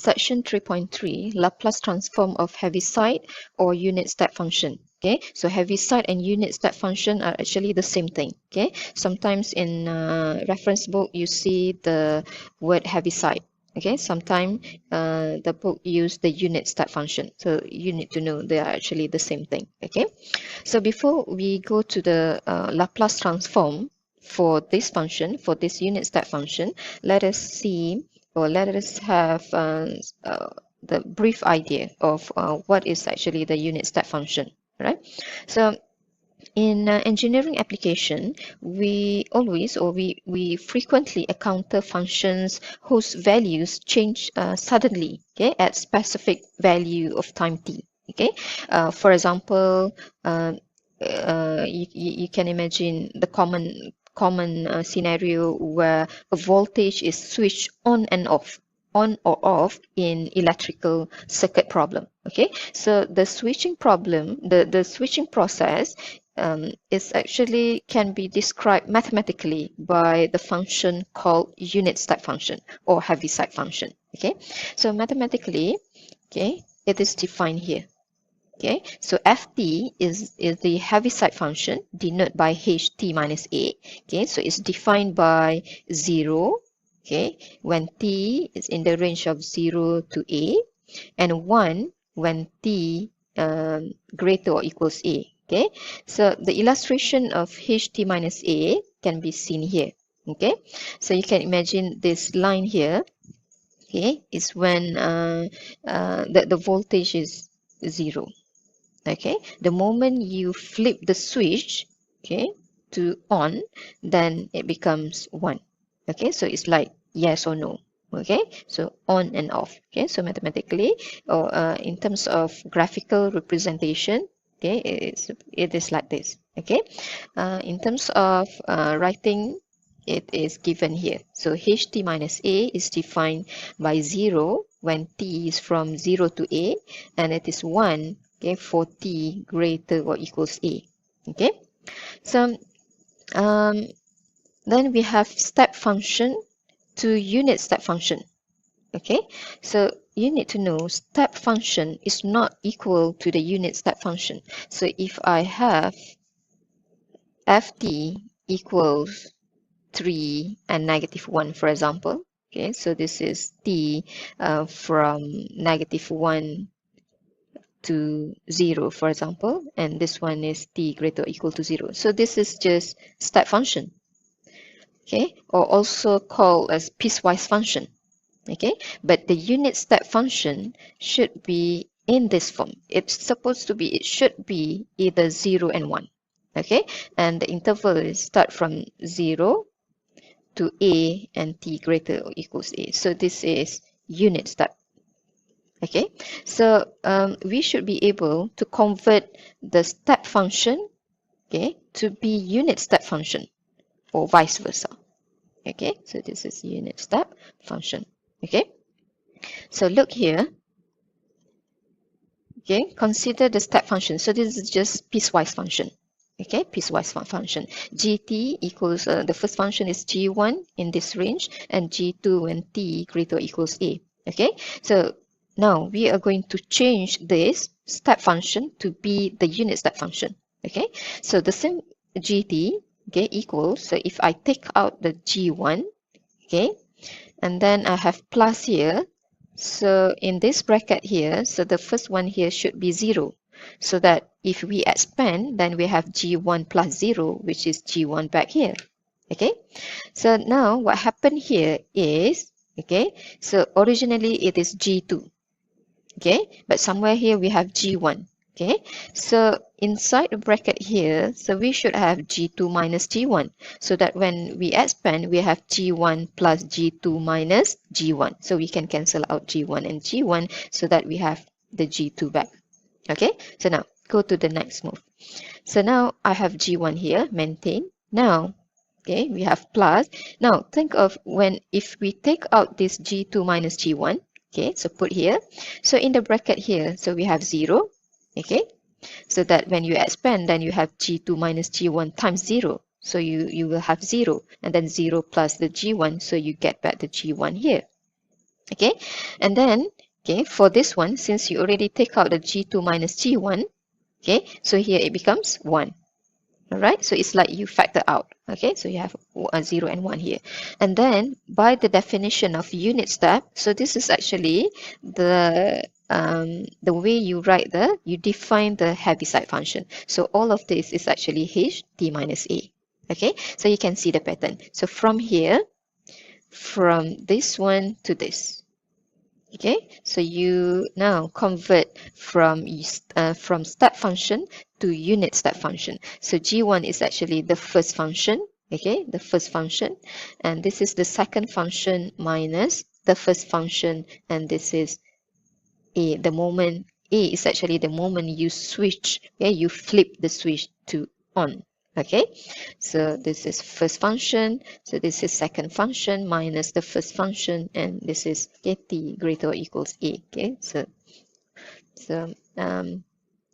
Section 3.3, Laplace transform of Heaviside or unit step function. Okay, so Heaviside and unit step function are actually the same thing. Okay, sometimes in reference book you see the word Heaviside. Okay, sometimes the book use the unit step function. So you need to know they are actually the same thing. Okay, so before we go to the Laplace transform for this function, for this unit step function, let us see, or let us have the brief idea of what is actually the unit step function, right? So in engineering application, we always, or we frequently encounter functions whose values change suddenly, okay, at specific value of time t. Okay, for example, you can imagine the common scenario where a voltage is switched on and off, on or off in electrical circuit problem. Okay, so the switching problem, the switching process is actually can be described mathematically by the function called unit step function or Heaviside function. Okay, so mathematically, okay, it is defined here. Okay, so ft is the Heaviside function denoted by ht minus a. Okay, so it's defined by 0, okay, when t is in the range of 0 to a, and 1 when t greater or equals a. Okay, so the illustration of ht minus a can be seen here. Okay, so you can imagine this line here, okay, is when the voltage is 0. Okay, the moment you flip the switch, okay, to on, then it becomes 1. Okay, so it's like yes or no. Okay, so on and off. Okay, so mathematically, or in terms of graphical representation, okay, it is like this. Okay, in terms of writing, it is given here. So ht minus a is defined by 0 when t is from 0 to a, and it is 1, okay, for t greater or equals a. Okay, so then we have step function to unit step function. Okay, so you need to know step function is not equal to the unit step function. So if I have ft equals 3 and negative 1, for example, okay, so this is t from negative 1 to 0, for example, and this one is t greater or equal to 0. So this is just step function, okay, or also called as piecewise function. Okay, but the unit step function should be in this form. It's supposed to be, it should be either 0 and 1. Okay, and the interval is start from 0 to a and t greater or equals a. So this is unit step. Okay, so we should be able to convert the step function, okay, to be unit step function or vice versa. Okay, so this is unit step function. Okay, so look here. Okay, consider the step function. So this is just piecewise function. Okay, piecewise function. gt equals, the first function is g1 in this range, and g2 when t greater or equals a. Okay, so now we are going to change this step function to be the unit step function. Okay, so the same gt, okay, equals, so if I take out the g1, okay, and then I have plus here, so in this bracket here, so the first one here should be 0. So that if we expand, then we have g1 plus 0, which is g1 back here. Okay, so now what happened here is, okay, so originally it is g2. Okay, but somewhere here we have g1. Okay, so inside the bracket here, so we should have g2 minus g1, so that when we expand, we have g1 plus g2 minus g1. So we can cancel out g1 and g1 so that we have the g2 back. Okay, so now go to the next move. So now I have g1 here, maintain. Now, okay, we have plus. Now think of when, if we take out this g2 minus g1, okay, so put here. So in the bracket here, so we have 0. Okay, so that when you expand, then you have g2 minus g1 times 0. So you will have 0, and then 0 plus the g1, so you get back the g1 here. Okay, and then okay, for this one, since you already take out the G2 minus G1, okay, so here it becomes 1. All right, so it's like you factor out. Okay, so you have a 0 and 1 here. And then by the definition of unit step, so this is actually the way you write you define the Heaviside function. So all of this is actually h t minus a. Okay, so you can see the pattern. So from here, from this one to this. Okay, so you now convert from step function to unit step function. So G1 is actually the first function, okay, the first function, and this is the second function minus the first function, and this is A. The moment A is actually the moment you switch, okay, you flip the switch to on. Okay, so this is first function, so this is second function minus the first function, and this is okay, t greater or equals a. Okay, so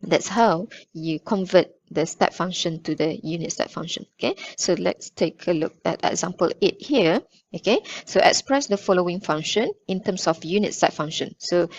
that's how you convert the step function to the unit step function. Okay, so let's take a look at example 8 here. Okay, so express the following function in terms of unit step function. So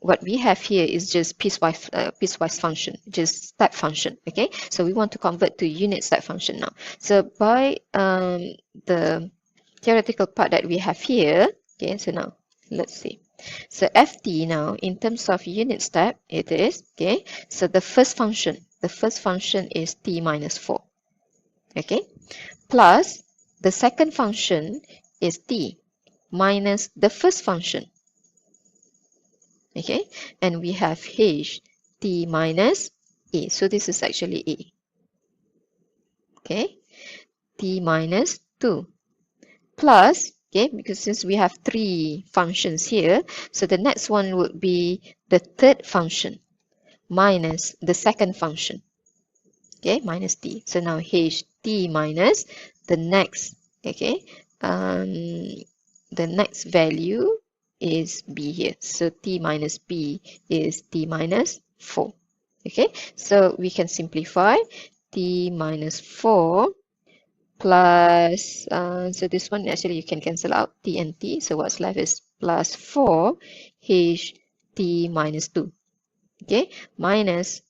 what we have here is just piecewise function, just step function. Okay, so we want to convert to unit step function now. So by the theoretical part that we have here, okay, so now let's see. So ft now in terms of unit step, it is okay. So the first function is t minus 4. Okay, plus the second function is t minus the first function. Okay, and we have h t minus a. So this is actually a. Okay, t minus 2 plus, okay, because since we have 3 functions here, so the next one would be the third function minus the second function. Okay, minus t. So now h t minus the next, okay, the next value is b here. So t minus b is t minus 4. Okay, so we can simplify t minus 4 plus, so this one actually you can cancel out t and t. So what's left is plus 4 h t minus 2. Okay, minus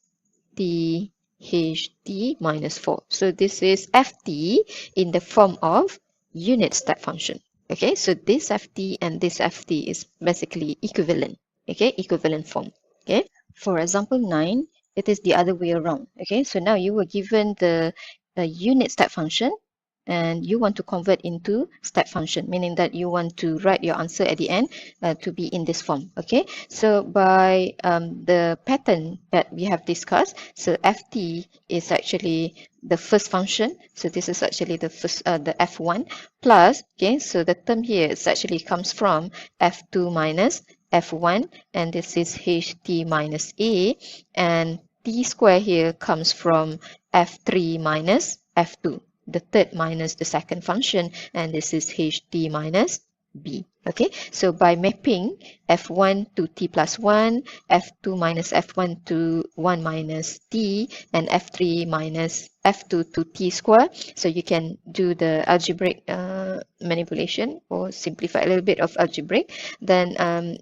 t h t minus 4. So this is ft in the form of unit step function. Okay, so this ft and this ft is basically equivalent. Okay, equivalent form. Okay, for example 9, it is the other way around. Okay, so now you were given the unit step function and you want to convert into step function, meaning that you want to write your answer at the end to be in this form. Okay, so by the pattern that we have discussed, so ft is actually the first function, so this is actually the first the f1 plus, okay, so the term here is actually comes from f2 minus f1, and this is ht minus a, and t square here comes from f3 minus f2, the third minus the second function, and this is ht minus b. Okay, so by mapping f1 to t plus 1, f2 minus f1 to 1 minus t, and f3 minus f2 to t square, so you can do the algebraic manipulation or simplify a little bit of algebraic, then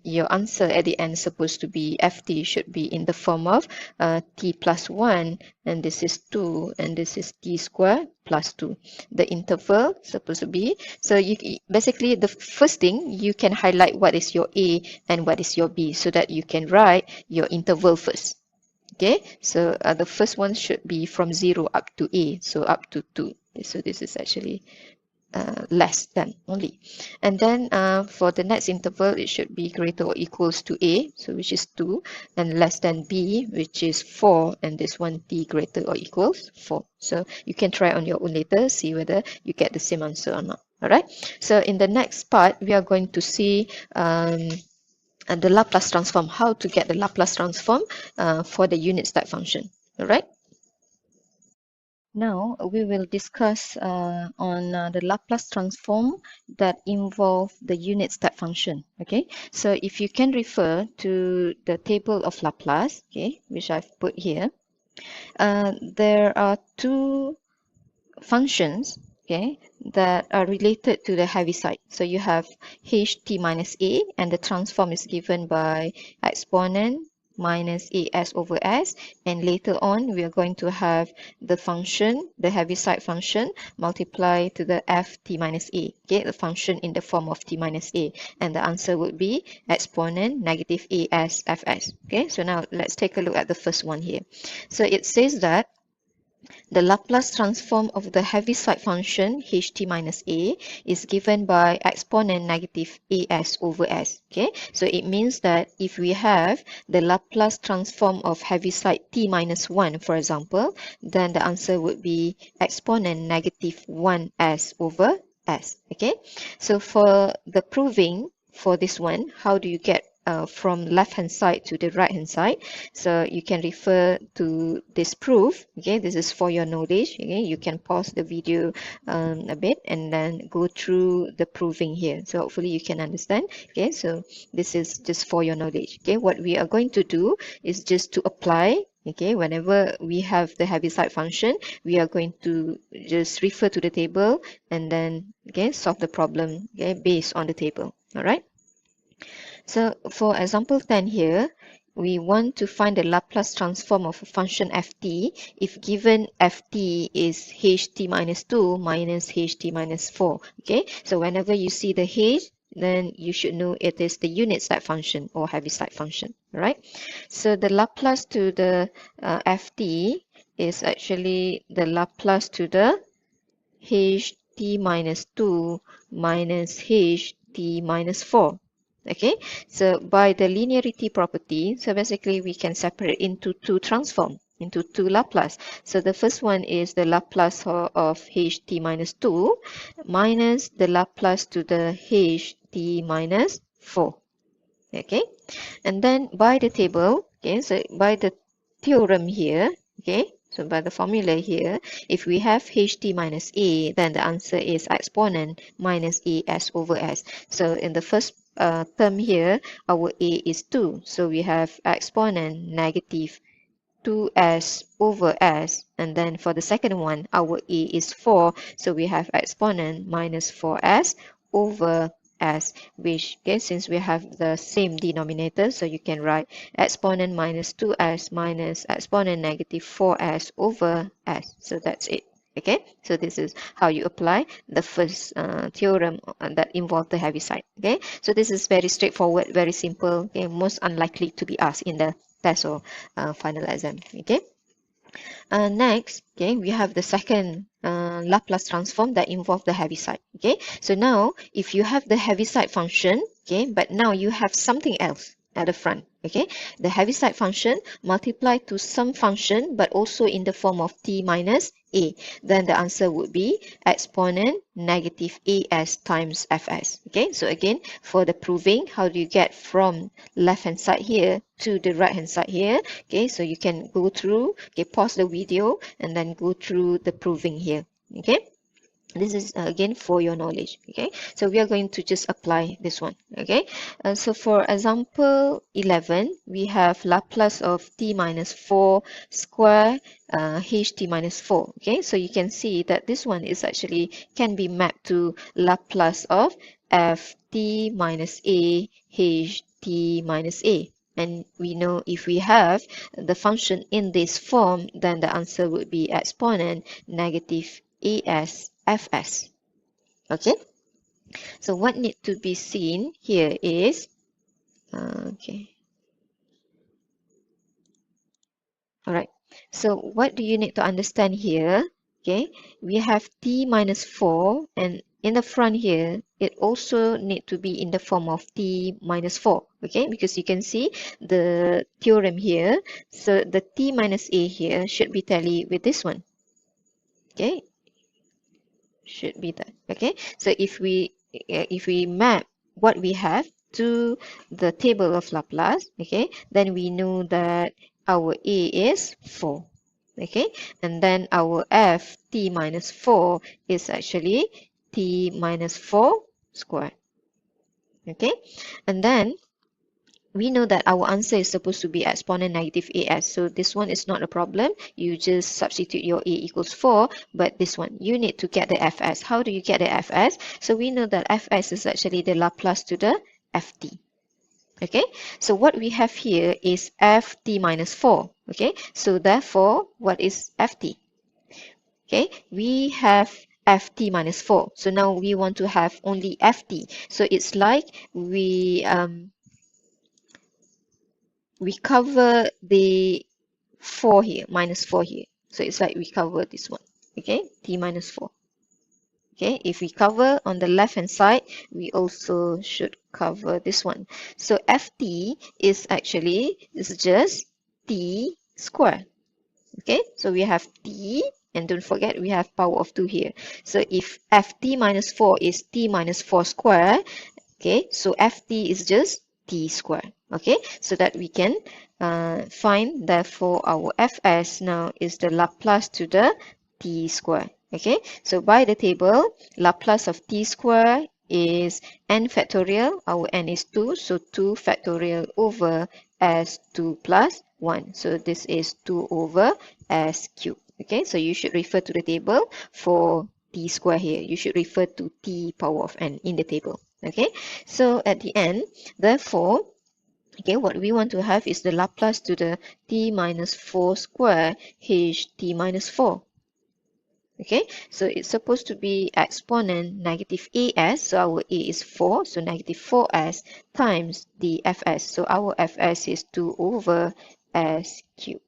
your answer at the end is supposed to be ft should be in the form of t plus 1, and this is 2, and this is t square plus 2. The interval supposed to be, so you basically the first thing you can highlight what is your a and what is your b so that you can write your interval first. Okay, so the first one should be from 0 up to a, so up to 2. Okay, so this is actually less than only, and then for the next interval it should be greater or equals to a, so which is 2, and less than b, which is 4, and this one t greater or equals 4. So you can try on your own later, see whether you get the same answer or not. All right, so in the next part we are going to see the Laplace transform, how to get the Laplace transform for the unit step function. All right. Now we will discuss on the Laplace transform that involve the unit step function. Okay, so if you can refer to the table of Laplace, okay, which I've put here, there are two functions, okay, that are related to the Heaviside. So you have ht minus a, and the transform is given by exponent minus as over s, and later on we are going to have the function, the Heaviside function, multiply to the ft minus a, okay, the function in the form of t minus a, and the answer would be exponent negative as fs. Okay, so now let's take a look at the first one here. So it says that the Laplace transform of the Heaviside function ht minus a is given by exponent negative as over s. Okay, so it means that if we have the Laplace transform of Heaviside t minus 1, for example, then the answer would be exponent negative 1s over s. Okay, so for the proving for this one, how do you get from left hand side to the right hand side? So you can refer to this proof. Okay, this is for your knowledge. Okay, you can pause the video a bit and then go through the proving here. So hopefully you can understand. Okay, so this is just for your knowledge. Okay, what we are going to do is just to apply. Okay, whenever we have the Heaviside function, we are going to just refer to the table and then solve the problem based on the table. All right. So for example 10 here, we want to find the Laplace transform of a function ft if given ft is ht minus 2 minus ht minus 4. Okay, so whenever you see the h, then you should know it is the unit step function or Heaviside function, right? So the Laplace to the ft is actually the Laplace to the ht minus 2 minus ht minus 4. Okay, so by the linearity property, so basically we can separate into two transform, into two Laplace. So the first one is the Laplace of ht minus 2 minus the Laplace to the ht minus 4. Okay, and then by the table, okay, so by the theorem here, okay, so by the formula here, if we have ht minus a, then the answer is exponent minus as over s. So in the first term here, our a is 2. So we have exponent negative 2s over s. And then for the second one, our a is 4. So we have exponent minus 4s over s, which since we have the same denominator, so you can write exponent minus 2s minus exponent negative 4s over s. So that's it. Okay, so this is how you apply the first theorem that involved the Heaviside. Okay, so this is very straightforward, very simple. Okay, most unlikely to be asked in the test or final exam. Okay. Next, okay, we have the second Laplace transform that involve the Heaviside. Okay, so now if you have the Heaviside function, okay, but now you have something else at the front. Okay, the Heaviside function multiplied to some function but also in the form of t minus a, then the answer would be exponent negative as times fs. Okay, so again for the proving, how do you get from left hand side here to the right hand side here? Okay, so you can go through, okay, pause the video and then go through the proving here. Okay, this is again for your knowledge. Okay, so we are going to just apply this one. Okay, so for example 11, we have Laplace of t minus 4 square ht minus 4. Okay, so you can see that this one is actually can be mapped to Laplace of ft minus a ht minus a. And we know if we have the function in this form, then the answer would be exponent negative as fs. Okay, so what needs to be seen here is okay, all right, so what do you need to understand here? Okay, we have t minus 4, and in the front here it also need to be in the form of t minus 4. Okay, because you can see the theorem here, so the t minus a here should be tally with this one. Okay, should be that. Okay, so if we map what we have to the table of Laplace, okay, then we know that our a is 4. Okay, and then our f t minus 4 is actually t minus 4 squared. Okay, and then we know that our answer is supposed to be exponent negative as. So this one is not a problem. You just substitute your a equals 4. But this one, you need to get the fs. How do you get the fs? So we know that fs is actually the Laplace to the ft. Okay, so what we have here is ft minus 4. Okay, so therefore, what is ft? Okay, we have ft minus 4. So now we want to have only ft. So it's like we cover the 4 here, minus 4 here. So it's like we cover this one. Okay, t minus 4. Okay, if we cover on the left hand side, we also should cover this one. So ft is just t square. Okay, so we have t, and don't forget we have power of 2 here. So if ft minus 4 is t minus 4 square, okay, so ft is just t square. Okay, so that we can find, therefore our fs now is the Laplace to the t square. Okay, so by the table, Laplace of t square is n factorial. Our n is 2, so 2 factorial over s2 plus 1. So this is 2 over s cubed. Okay, so you should refer to the table for t square here. You should refer to t power of n in the table. Okay, so at the end, therefore, okay, what we want to have is the Laplace to the t minus 4 square h t minus 4. Okay, so it's supposed to be exponent negative as, so our a is 4, so negative 4s times the fs, so our fs is 2 over s cubed.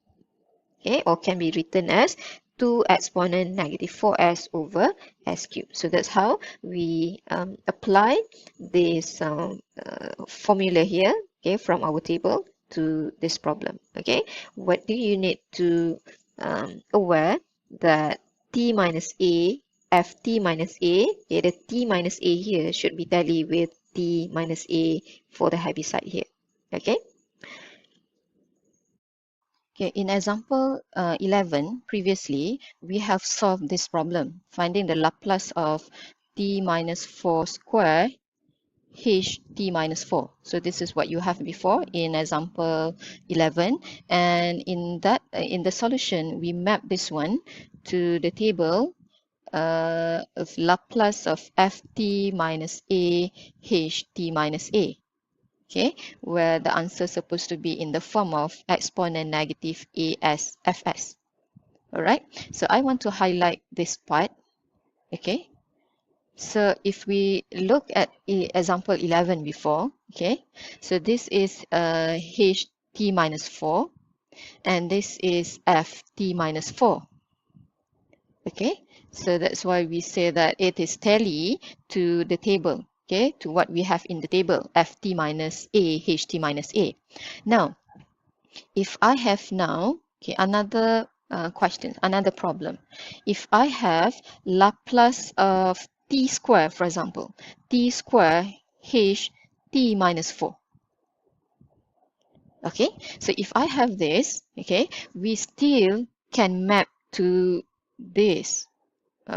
Okay, or can be written as 2 exponent negative 4s over s cubed. So that's how we apply this formula here, okay, from our table to this problem. Okay, what do you need to aware that t minus a, ft minus a, okay, the t minus a here should be tally with t minus a for the Heaviside here. Okay. Okay, in example 11, previously, we have solved this problem, finding the Laplace of t minus 4 square h t minus 4. So this is what you have before in example 11. And in the solution, we map this one to the table of Laplace of ft minus a h t minus a. Okay, where the answer is supposed to be in the form of exponent negative as fs. All right, so I want to highlight this part. Okay, so if we look at example 11 before, okay, so this is h t minus 4, and this is f t minus 4. Okay, so that's why we say that it is tally to the table. Okay, to what we have in the table, ft minus a, ht minus a. Now, if I have now, okay, another question, another problem. If I have Laplace of t square, for example, t square h t minus 4. Okay, so if I have this, okay, we still can map to this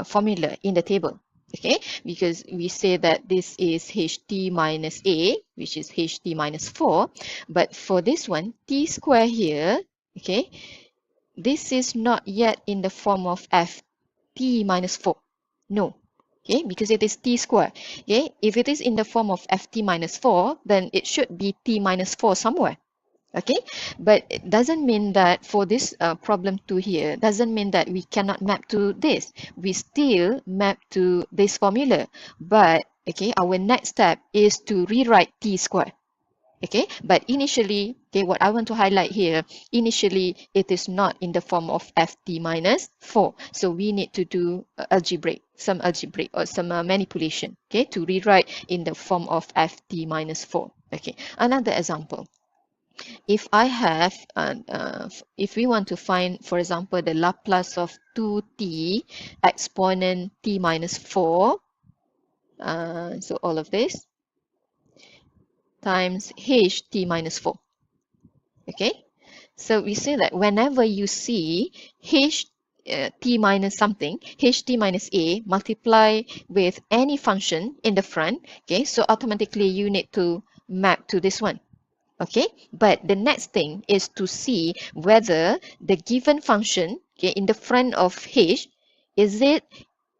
formula in the table. Okay, because we say that this is ht minus a, which is ht minus 4. But for this one, t square here, okay, this is not yet in the form of ft minus 4. No. Okay, because it is t square. Okay, if it is in the form of ft minus 4, then it should be t minus 4 somewhere. Okay, but it doesn't mean that for this problem 2 here, doesn't mean that we cannot map to this. We still map to this formula. But, okay, our next step is to rewrite t square. Okay, but initially, okay, what I want to highlight here, initially it is not in the form of ft minus 4. So we need to do some algebraic or some manipulation, okay, to rewrite in the form of ft minus 4. Okay, another example. If I have, if we want to find, for example, the Laplace of 2t exponent t minus 4, so all of this, times h t minus 4. Okay, so we say that whenever you see h t minus something, ht minus a multiply with any function in the front, okay, so automatically you need to map to this one. Okay, but the next thing is to see whether the given function, okay, in the front of h, is it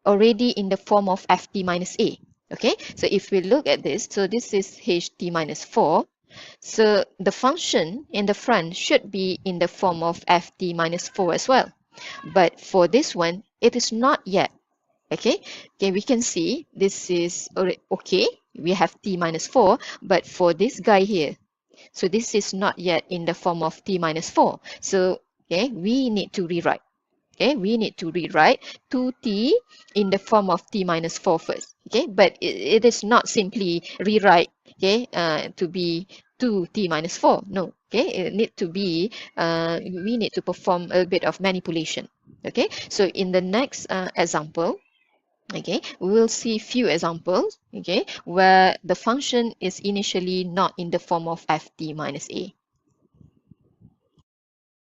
already in the form of ft minus a. Okay, so if we look at this, so this is ht minus 4. So the function in the front should be in the form of ft minus 4 as well. But for this one, it is not yet. Okay, we can see this is okay. We have t minus 4, but for this guy here, so this is not yet in the form of t minus 4. So okay, we need to rewrite. Okay, we need to rewrite 2t in the form of t minus 4 first. Okay, but it is not simply rewrite, okay, to be 2t minus 4. No, okay, it need to be, we need to perform a bit of manipulation. Okay, so in the next example, okay, we will see few examples, okay, where the function is initially not in the form of ft minus a.